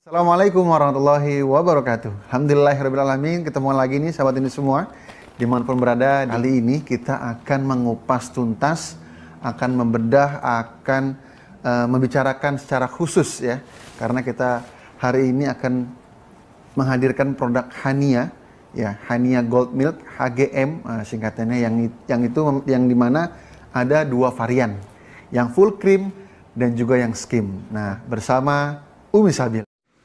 Assalamualaikum warahmatullahi wabarakatuh. Alhamdulillahirrahmanirrahim. Ketemu lagi nih sahabat ini semua. Dimanapun berada, kali ini kita akan mengupas tuntas, akan membedah, akan membicarakan secara khusus ya. Karena kita hari ini akan menghadirkan produk Hania, ya Hania Gold Milk HGM singkatannya, yang dimana ada dua varian, yang full cream dan juga yang skim. Nah, bersama Umi Sabil.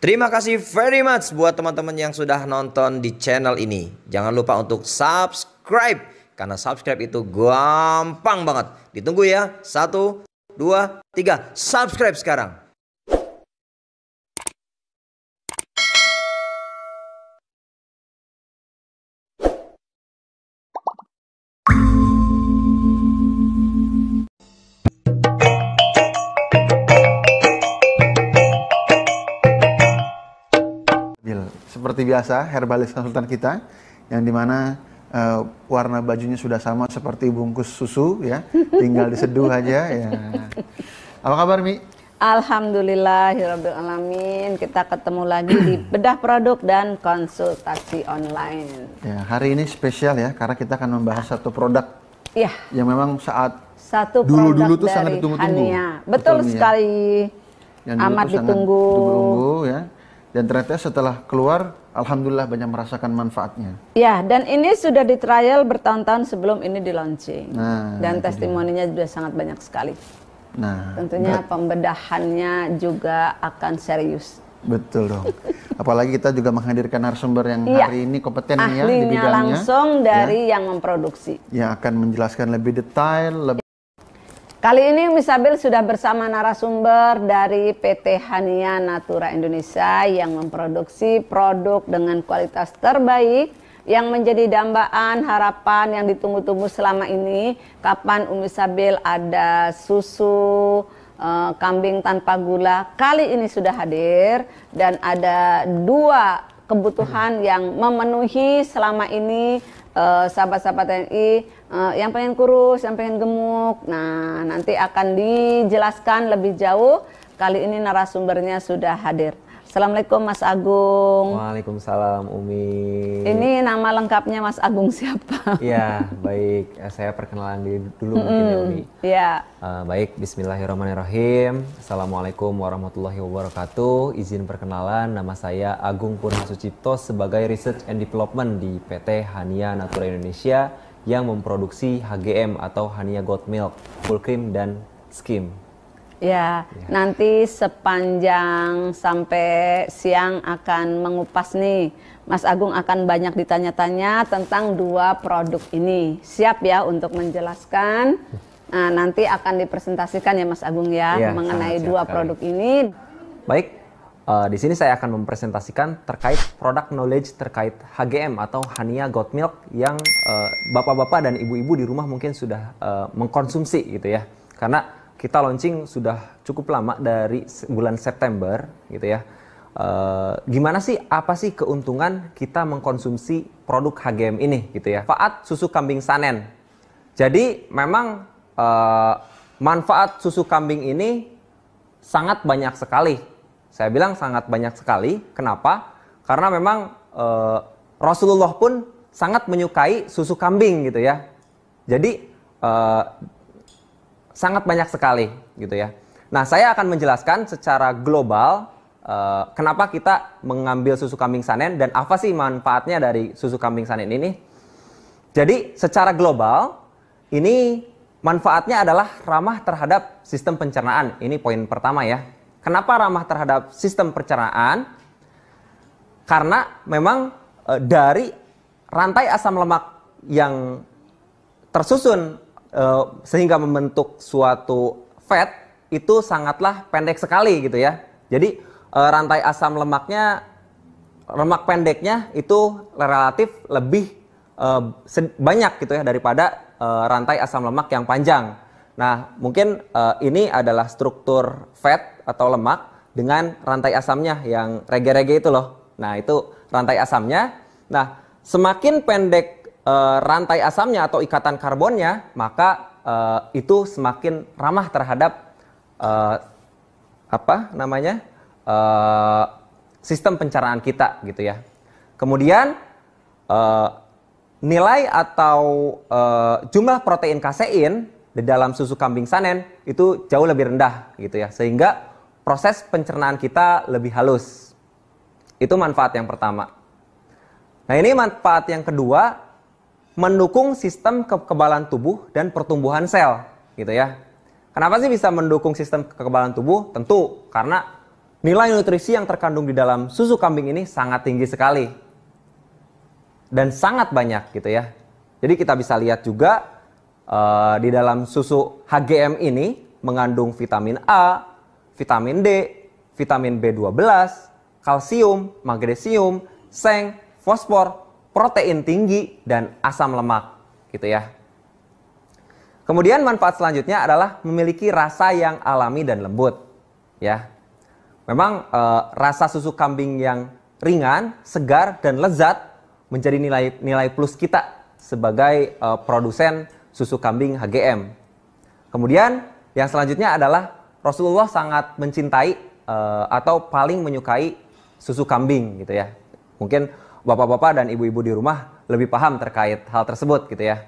Terima kasih very much buat teman-teman yang sudah nonton di channel ini. Jangan lupa untuk subscribe, karena subscribe itu gampang banget. Ditunggu ya. 1, 2, 3. Subscribe sekarang. Seperti biasa, herbalis konsultan kita, yang dimana warna bajunya sudah sama seperti bungkus susu ya, tinggal diseduh aja ya. Apa kabar Mi? Alhamdulillahirrahmanirrahim. Kita ketemu lagi di bedah produk dan konsultasi online. Ya, hari ini spesial ya, karena kita akan membahas satu produk ya, yang memang satu dulu produk tuh sangat dari ditunggu-tunggu. Hania. Betul sekali. Yang amat ditunggu. Ya. Dan ternyata setelah keluar, alhamdulillah banyak merasakan manfaatnya. Ya, dan ini sudah di trial bertahun-tahun sebelum ini di launching. Nah, dan testimoninya sudah sangat banyak sekali. Nah, tentunya pembedahannya juga akan serius. Betul dong. Apalagi kita juga menghadirkan narasumber yang hari ini kompeten ya di bidangnya. Langsung dari yang memproduksi. Yang akan menjelaskan lebih detail. Kali ini Umi Sabil sudah bersama narasumber dari PT Hania Natura Indonesia yang memproduksi produk dengan kualitas terbaik yang menjadi dambaan harapan yang ditunggu-tunggu selama ini. Kapan Umi Sabil ada susu kambing tanpa gula, kali ini sudah hadir, dan ada dua kebutuhan yang memenuhi selama ini sahabat-sahabat TNI, yang pengen kurus, yang pengen gemuk. Nah, nanti akan dijelaskan lebih jauh. Kali ini narasumbernya sudah hadir. Assalamualaikum Mas Agung. Waalaikumsalam Umi. Ini nama lengkapnya Mas Agung siapa? Ya, baik. Saya perkenalan diri dulu mungkin ya Umi. Ya. Baik, bismillahirrahmanirrahim. Assalamualaikum warahmatullahi wabarakatuh. Izin perkenalan, nama saya Agung Purna Sucipto sebagai Research and Development di PT Hania Natura Indonesia yang memproduksi HGM atau Hania Gold Milk, full cream dan skim. Ya, nanti sepanjang sampai siang akan mengupas nih. Mas Agung akan banyak ditanya-tanya tentang dua produk ini. Siap ya untuk menjelaskan? Nah, nanti akan dipresentasikan ya Mas Agung ya, mengenai dua produk ini. Baik, di sini saya akan mempresentasikan terkait produk knowledge terkait HGM atau Hania Gold Milk yang bapak-bapak dan ibu-ibu di rumah mungkin sudah mengkonsumsi gitu ya. Karena kita launching sudah cukup lama dari bulan September gitu ya. Gimana sih, apa sih keuntungan kita mengkonsumsi produk HGM ini gitu ya. Manfaat susu kambing Sanen. Jadi memang manfaat susu kambing ini sangat banyak sekali. Saya bilang sangat banyak sekali. Kenapa? Karena memang Rasulullah pun sangat menyukai susu kambing gitu ya. Jadi sangat banyak sekali gitu ya. Nah, saya akan menjelaskan secara global kenapa kita mengambil susu kambing Sanen dan apa sih manfaatnya dari susu kambing Sanen ini. Jadi secara global ini manfaatnya adalah ramah terhadap sistem pencernaan. Ini poin pertama ya. Kenapa ramah terhadap sistem pencernaan? Karena memang dari rantai asam lemak yang tersusun sehingga membentuk suatu fat itu sangatlah pendek sekali gitu ya. Jadi rantai asam lemaknya, lemak pendeknya itu relatif lebih banyak gitu ya daripada rantai asam lemak yang panjang. Nah, mungkin ini adalah struktur fat atau lemak dengan rantai asamnya yang rege-rege itu loh. Nah, itu rantai asamnya. Nah, semakin pendek rantai asamnya atau ikatan karbonnya, maka itu semakin ramah terhadap sistem pencernaan kita gitu ya. Kemudian nilai atau jumlah protein kasein di dalam susu kambing Sanen itu jauh lebih rendah gitu ya, sehingga proses pencernaan kita lebih halus. Itu manfaat yang pertama. Nah, ini manfaat yang kedua, mendukung sistem kekebalan tubuh dan pertumbuhan sel gitu ya. Kenapa sih bisa mendukung sistem kekebalan tubuh? Tentu karena nilai nutrisi yang terkandung di dalam susu kambing ini sangat tinggi sekali dan sangat banyak gitu ya. Jadi kita bisa lihat juga di dalam susu HGM ini mengandung vitamin A, vitamin D, vitamin B12, kalsium, magnesium, seng, fosfor, protein tinggi, dan asam lemak gitu ya. Kemudian manfaat selanjutnya adalah memiliki rasa yang alami dan lembut ya. Memang rasa susu kambing yang ringan, segar, dan lezat menjadi nilai plus kita sebagai produsen susu kambing HGM. Kemudian yang selanjutnya adalah Rasulullah sangat mencintai atau paling menyukai susu kambing gitu ya. Mungkin bapak-bapak dan ibu-ibu di rumah lebih paham terkait hal tersebut gitu ya.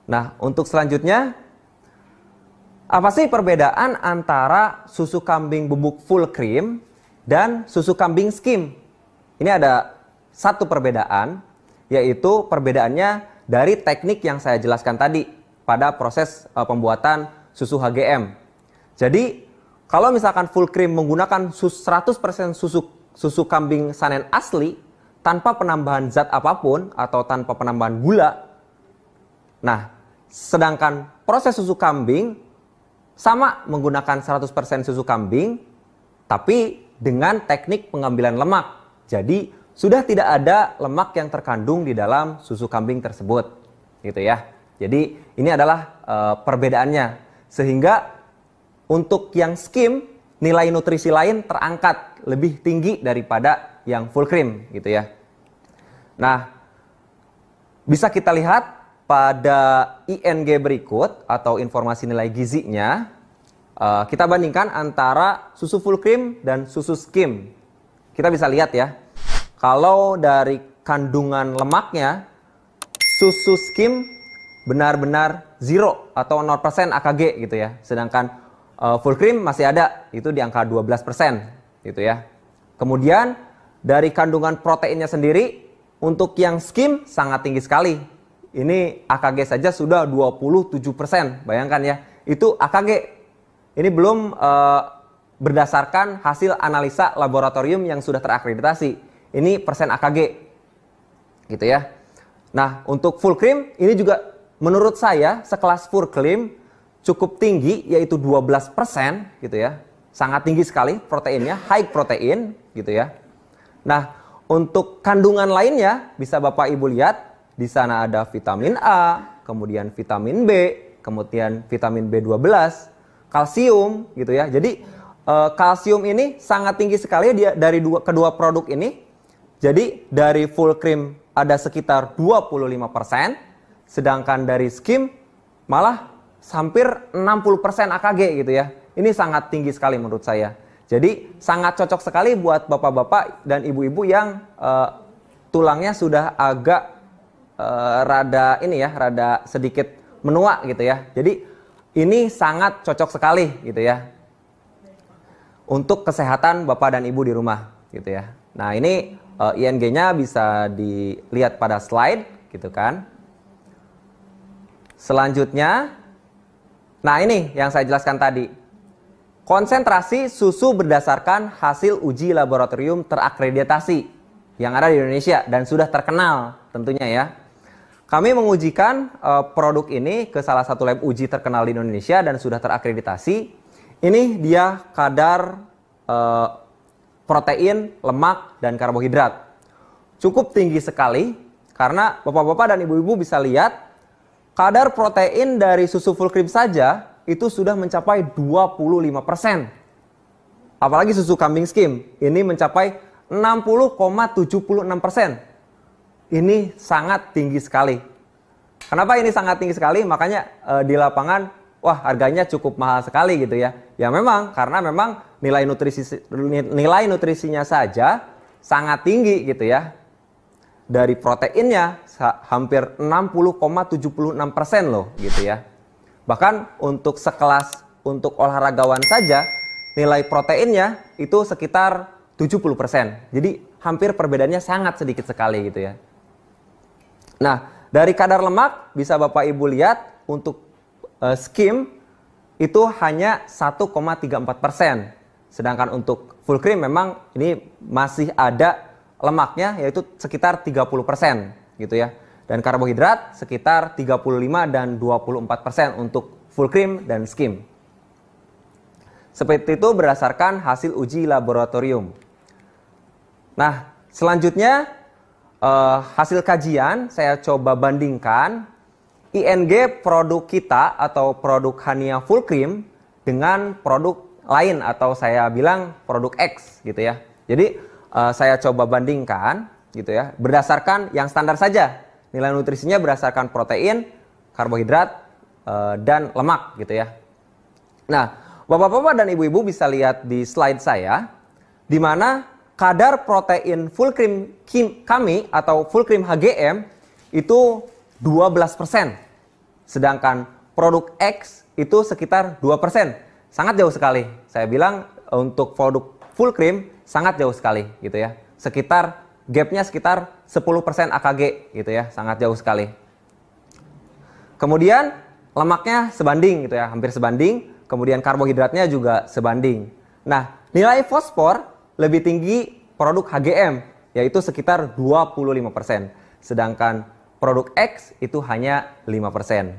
Nah, untuk selanjutnya, apa sih perbedaan antara susu kambing bubuk full cream dan susu kambing skim? Ini ada satu perbedaan, yaitu perbedaannya dari teknik yang saya jelaskan tadi pada proses pembuatan susu HGM. Jadi, kalau misalkan full cream menggunakan 100% susu kambing Sanen asli tanpa penambahan zat apapun atau tanpa penambahan gula. Nah, sedangkan proses susu kambing sama menggunakan 100% susu kambing tapi dengan teknik pengambilan lemak. Jadi, sudah tidak ada lemak yang terkandung di dalam susu kambing tersebut. Gitu ya. Jadi, ini adalah perbedaannya. Sehingga untuk yang skim, nilai nutrisi lain terangkat lebih tinggi daripada yang full cream gitu ya. Nah, bisa kita lihat pada ING berikut atau informasi nilai gizinya. Kita bandingkan antara susu full cream dan susu skim. Kita bisa lihat ya, kalau dari kandungan lemaknya, susu skim benar-benar 0 atau 0% AKG gitu ya. Sedangkan full cream masih ada, itu di angka 12% gitu ya. Kemudian dari kandungan proteinnya sendiri, untuk yang skim sangat tinggi sekali. Ini AKG saja sudah 27%, bayangkan ya. Itu AKG. Ini belum berdasarkan hasil analisa laboratorium yang sudah terakreditasi. Ini persen AKG. Gitu ya. Nah, untuk full cream ini juga menurut saya sekelas full cream cukup tinggi, yaitu 12% gitu ya. Sangat tinggi sekali proteinnya, high protein gitu ya. Nah, untuk kandungan lainnya bisa Bapak Ibu lihat, di sana ada vitamin A, kemudian vitamin B, kemudian vitamin B12, kalsium gitu ya. Jadi kalsium ini sangat tinggi sekali dari kedua produk ini. Jadi dari full cream ada sekitar 25%, sedangkan dari skim malah hampir 60% AKG gitu ya. Ini sangat tinggi sekali menurut saya. Jadi sangat cocok sekali buat bapak-bapak dan ibu-ibu yang tulangnya sudah agak rada sedikit menua gitu ya. Jadi ini sangat cocok sekali gitu ya untuk kesehatan bapak dan ibu di rumah gitu ya. Nah, ini ING-nya bisa dilihat pada slide gitu kan. Selanjutnya, nah ini yang saya jelaskan tadi. Konsentrasi susu berdasarkan hasil uji laboratorium terakreditasi yang ada di Indonesia dan sudah terkenal tentunya ya. Kami mengujikan produk ini ke salah satu lab uji terkenal di Indonesia dan sudah terakreditasi. Ini dia kadar protein, lemak, dan karbohidrat. Cukup tinggi sekali karena bapak-bapak dan ibu-ibu bisa lihat kadar protein dari susu full cream saja itu sudah mencapai 25%. Apalagi susu kambing skim ini mencapai 60,76%. Ini sangat tinggi sekali. Kenapa ini sangat tinggi sekali? Makanya di lapangan, wah harganya cukup mahal sekali gitu ya. Ya memang, karena memang nilai nutrisinya saja sangat tinggi gitu ya. Dari proteinnya hampir 60,76% loh gitu ya. Bahkan untuk sekelas untuk olahragawan saja nilai proteinnya itu sekitar 70%. Jadi hampir perbedaannya sangat sedikit sekali gitu ya. Nah, dari kadar lemak bisa Bapak Ibu lihat untuk skim itu hanya 1,34%. Sedangkan untuk full cream memang ini masih ada lemaknya yaitu sekitar 30% gitu ya. Dan karbohidrat sekitar 35 dan 24% untuk full cream dan skim. Seperti itu berdasarkan hasil uji laboratorium. Nah, selanjutnya hasil kajian saya coba bandingkan ING produk kita atau produk Hania Full Cream dengan produk lain atau saya bilang produk X gitu ya. Jadi saya coba bandingkan gitu ya berdasarkan yang standar saja. Nilai nutrisinya berdasarkan protein, karbohidrat, dan lemak gitu ya. Nah, Bapak-bapak dan Ibu-ibu bisa lihat di slide saya di mana kadar protein full cream kami atau full cream HGM itu 12%. Sedangkan produk X itu sekitar 2%. Sangat jauh sekali. Saya bilang untuk produk full cream sangat jauh sekali gitu ya. Gapnya sekitar 10% AKG gitu ya. Sangat jauh sekali. Kemudian lemaknya sebanding gitu ya, hampir sebanding. Kemudian karbohidratnya juga sebanding. Nah, nilai fosfor lebih tinggi produk HGM, yaitu sekitar 25%. Sedangkan produk X itu hanya 5%.